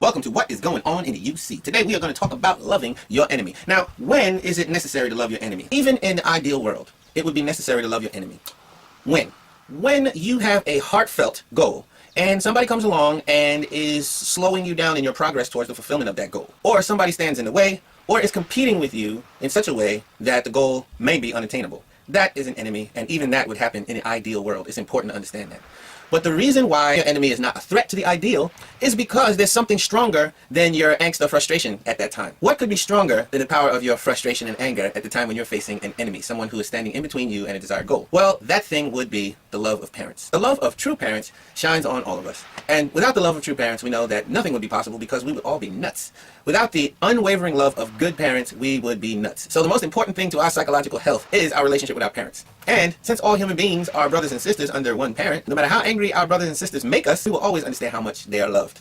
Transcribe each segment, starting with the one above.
Welcome to What is Going On in the UC. Today we are going to talk about loving your enemy. Now, when is it necessary to love your enemy? Even in the ideal world, it would be necessary to love your enemy. When? When you have a heartfelt goal and somebody comes along and is slowing you down in your progress towards the fulfillment of that goal. Or somebody stands in the way or is competing with you in such a way that the goal may be unattainable. That is an enemy, and even that would happen in an ideal world. It's important to understand that. But the reason why your enemy is not a threat to the ideal is because there's something stronger than your angst or frustration at that time. What could be stronger than the power of your frustration and anger at the time when you're facing an enemy, someone who is standing in between you and a desired goal? Well, that thing would be the love of parents. The love of true parents shines on all of us. And without the love of true parents, we know that nothing would be possible because we would all be nuts. Without the unwavering love of good parents, we would be nuts. So the most important thing to our psychological health is our relationship with our parents. And since all human beings are brothers and sisters under one parent, no matter how angry our brothers and sisters make us, we will always understand how much they are loved.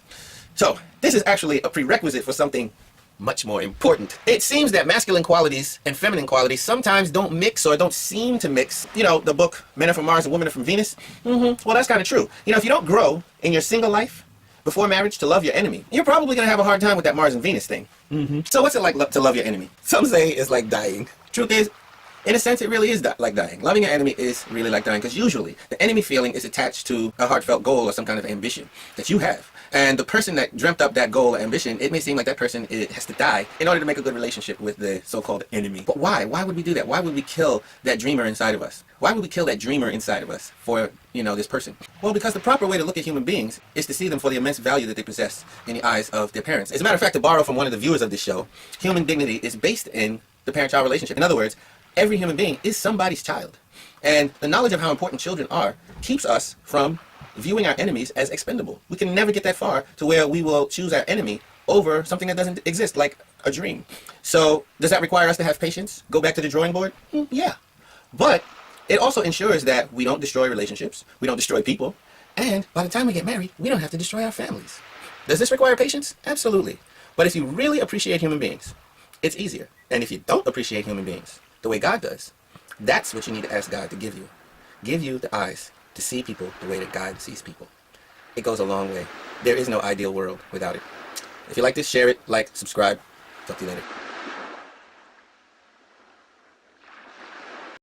So this is actually a prerequisite for something much more important. It seems that masculine qualities and feminine qualities sometimes don't mix or don't seem to mix. You know, the book Men Are From Mars and Women Are From Venus? Well, that's kind of true. You know, if you don't grow in your single life before marriage to love your enemy, you're probably going to have a hard time with that Mars and Venus thing. So what's it like to love your enemy? Some say it's like dying. Truth is, in a sense, it really is like dying. Loving your enemy is really like dying because usually the enemy feeling is attached to a heartfelt goal or some kind of ambition that you have. And the person that dreamt up that goal or ambition, it may seem like that person has to die in order to make a good relationship with the so-called enemy. But why? Why would we do that? Why would we kill that dreamer inside of us? Why would we kill that dreamer inside of us for, this person? Well, because the proper way to look at human beings is to see them for the immense value that they possess in the eyes of their parents. As a matter of fact, to borrow from one of the viewers of this show, human dignity is based in the parent-child relationship. In other words, every human being is somebody's child. And the knowledge of how important children are keeps us from viewing our enemies as expendable. We can never get that far to where we will choose our enemy over something that doesn't exist, like a dream. So does that require us to have patience? Go back to the drawing board? Yeah. But it also ensures that we don't destroy relationships, we don't destroy people, and by the time we get married, we don't have to destroy our families. Does this require patience? Absolutely. But if you really appreciate human beings, it's easier. And if you don't appreciate human beings the way God does, that's what you need to ask God to give you. Give you the eyes to see people the way that God sees people. It goes a long way. There is no ideal world without it. If you like this, share it, like, subscribe. Talk to you later.